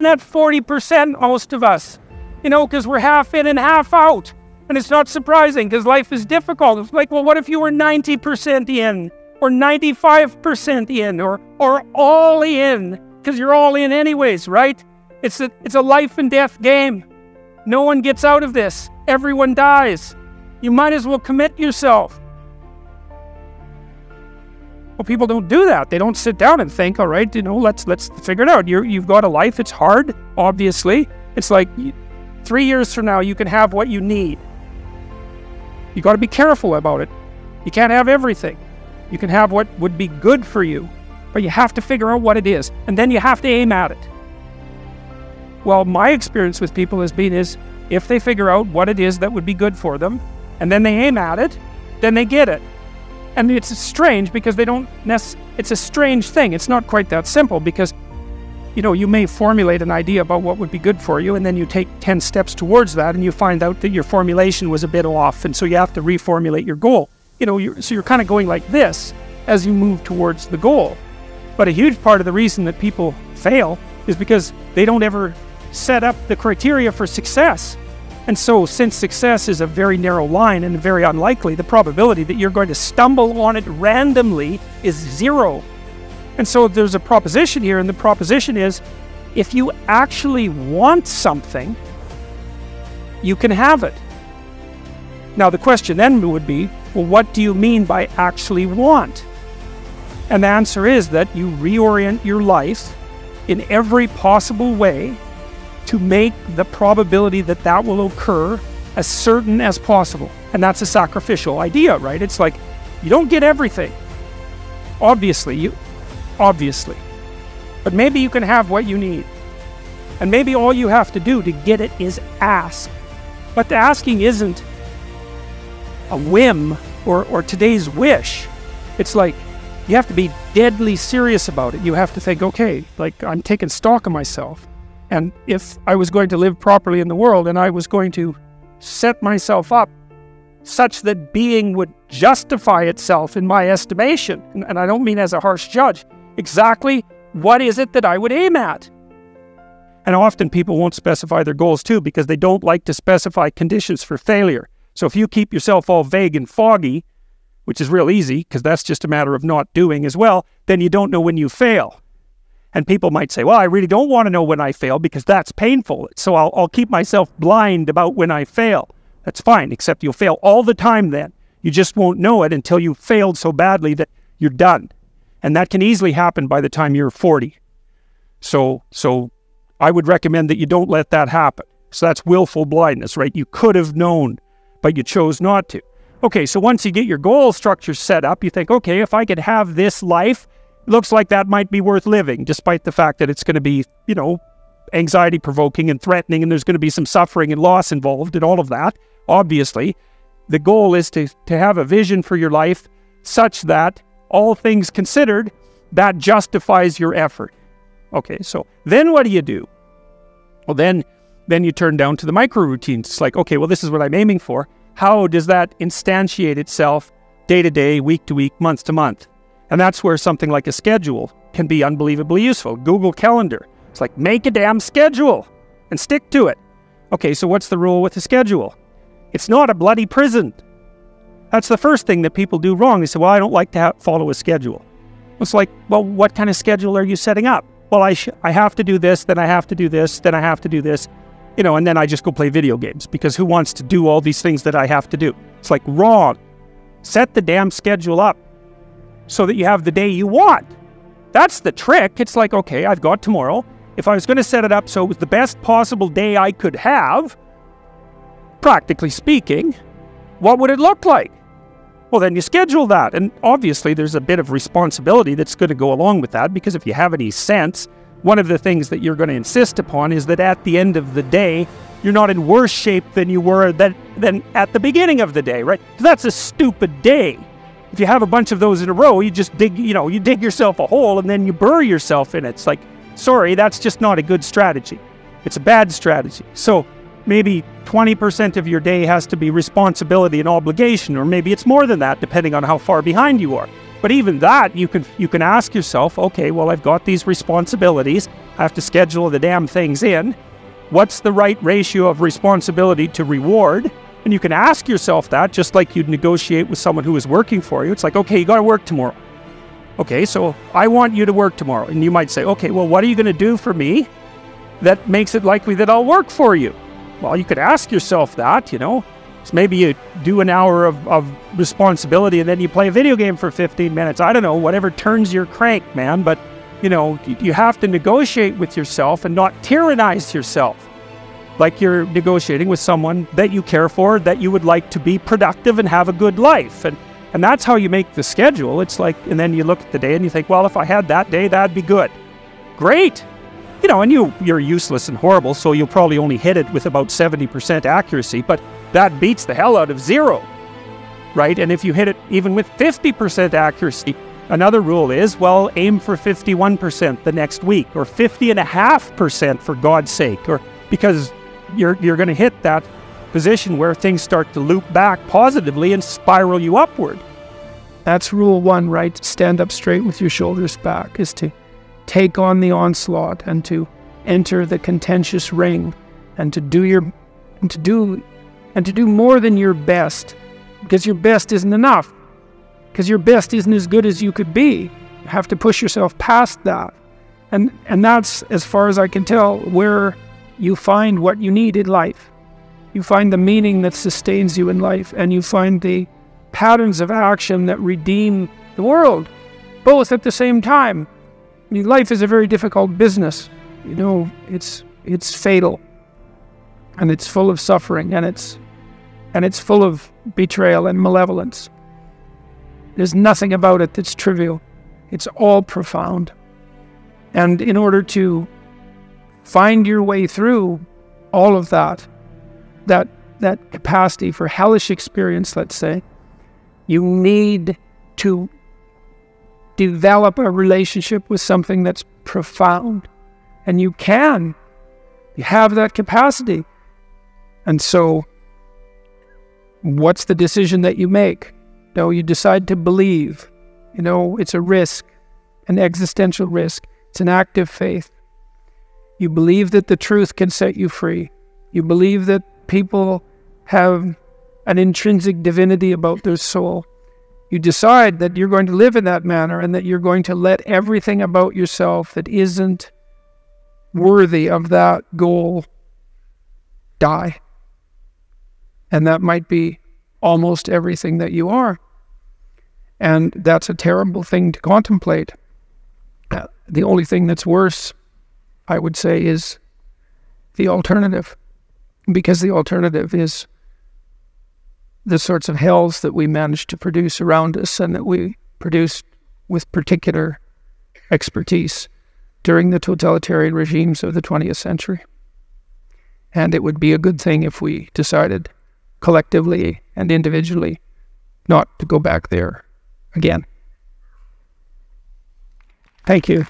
at 40%, most of us. You know, because we're half in and half out. And it's not surprising because life is difficult. It's like, well, what if you were 90% in? Or 95% in? Or all in? Because you're all in anyways, right? It's a life and death game. No one gets out of this. Everyone dies. You might as well commit yourself. Well, people don't do that. They don't sit down and think, all right, you know, let's figure it out. You've got a life. It's hard, obviously. It's like 3 years from now, you can have what you need. You got to be careful about it. You can't have everything. You can have what would be good for you, but you have to figure out what it is, and then you have to aim at it. Well, my experience with people has been is if they figure out what it is that would be good for them, and then they aim at it, then they get it. And it's strange because they don't it's a strange thing. It's not quite that simple because, you know, you may formulate an idea about what would be good for you, and then you take 10 steps towards that, and you find out that your formulation was a bit off, and so you have to reformulate your goal. You know, so you're kind of going like this as you move towards the goal. But a huge part of the reason that people fail is because they don't ever set up the criteria for success. And so since success is a very narrow line and very unlikely, the probability that you're going to stumble on it randomly is 0. And so there's a proposition here, and the proposition is, if you actually want something, you can have it. Now the question then would be, well, what do you mean by actually want? And the answer is that you reorient your life in every possible way to make the probability that that will occur as certain as possible. And that's a sacrificial idea, right? It's like, you don't get everything. Obviously. But maybe you can have what you need. And maybe all you have to do to get it is ask. But the asking isn't a whim or today's wish. It's like, you have to be deadly serious about it. You have to think, okay, like I'm taking stock of myself. And if I was going to live properly in the world and I was going to set myself up such that being would justify itself in my estimation, and I don't mean as a harsh judge, exactly what is it that I would aim at? And often people won't specify their goals too because they don't like to specify conditions for failure. So if you keep yourself all vague and foggy, which is real easy because that's just a matter of not doing as well, then you don't know when you fail. And people might say, well, I really don't want to know when I fail because that's painful. So I'll keep myself blind about when I fail. That's fine, except you'll fail all the time then. You just won't know it until you've failed so badly that you're done. And that can easily happen by the time you're 40. So I would recommend that you don't let that happen. So that's willful blindness, right? You could have known, but you chose not to. Okay, so once you get your goal structure set up, you think, okay, if I could have this life, looks like that might be worth living, despite the fact that it's going to be, you know, anxiety-provoking and threatening, and there's going to be some suffering and loss involved and all of that. Obviously, the goal is to have a vision for your life such that, all things considered, that justifies your effort. Okay, so then what do? Well, then you turn down to the micro-routines. It's like, okay, well, this is what I'm aiming for. How does that instantiate itself day to day, week to week, month to month? And that's where something like a schedule can be unbelievably useful. Google Calendar. It's like, make a damn schedule and stick to it. Okay, so what's the rule with a schedule? It's not a bloody prison. That's the first thing that people do wrong. They say, well, I don't like to follow a schedule. It's like, well, what kind of schedule are you setting up? Well, I have to do this, then I have to do this, then I have to do this. You know, and then I just go play video games because who wants to do all these things that I have to do? It's like, wrong. Set the damn schedule up so that you have the day you want. That's the trick. It's like, okay, I've got tomorrow. If I was going to set it up so it was the best possible day I could have, practically speaking, what would it look like? Well, then you schedule that. And obviously there's a bit of responsibility that's going to go along with that, because if you have any sense, one of the things that you're going to insist upon is that at the end of the day, you're not in worse shape than you were than at the beginning of the day, right? That's a stupid day. If you have a bunch of those in a row, you just dig yourself a hole and then you bury yourself in it. It's like, sorry, that's just not a good strategy. It's a bad strategy. So maybe 20% of your day has to be responsibility and obligation, or maybe it's more than that, depending on how far behind you are. But even that, you can ask yourself, okay, well, I've got these responsibilities. I have to schedule the damn things in. What's the right ratio of responsibility to reward? And you can ask yourself that just like you'd negotiate with someone who is working for you. It's like, okay, you got to work tomorrow. Okay, so I want you to work tomorrow. And you might say, okay, well, what are you going to do for me that makes it likely that I'll work for you? Well, you could ask yourself that, you know. So maybe you do an hour of responsibility and then you play a video game for 15 minutes. I don't know, whatever turns your crank, man. But, you know, you have to negotiate with yourself and not tyrannize yourself. Like you're negotiating with someone that you care for, that you would like to be productive and have a good life. And that's how you make the schedule. It's like, and then you look at the day and you think, well, if I had that day, that'd be good. Great. You know, and you're useless and horrible, so you'll probably only hit it with about 70% accuracy, but that beats the hell out of 0, right? And if you hit it even with 50% accuracy, another rule is, well, aim for 51% the next week, or 50.5% for God's sake, or because you're going to hit that position where things start to loop back positively and spiral you upward. That's rule 1, right? Stand up straight with your shoulders back, is to take on the onslaught and to enter the contentious ring and to do more than your best, because your best isn't enough, because your best isn't as good as you could be. You have to push yourself past that. And that's, as far as I can tell, where you find what you need in life. You find the meaning that sustains you in life, and you find the patterns of action that redeem the world, both at the same time. I mean, life is a very difficult business. You know, it's fatal, and it's full of suffering, and it's full of betrayal and malevolence. There's nothing about it that's trivial. It's all profound. And in order to find your way through all of that capacity for hellish experience, let's say, you need to develop a relationship with something that's profound. And you have that capacity. And so, what's the decision that you make? No, you decide to believe. You know, it's a risk, an existential risk. It's an act of faith. You believe that the truth can set you free. You believe that people have an intrinsic divinity about their soul. You decide that you're going to live in that manner and that you're going to let everything about yourself that isn't worthy of that goal die. And that might be almost everything that you are. And that's a terrible thing to contemplate. The only thing that's worse, I would say, is the alternative. Because the alternative is the sorts of hells that we manage to produce around us and that we produced with particular expertise during the totalitarian regimes of the 20th century. And it would be a good thing if we decided collectively and individually not to go back there again. Thank you.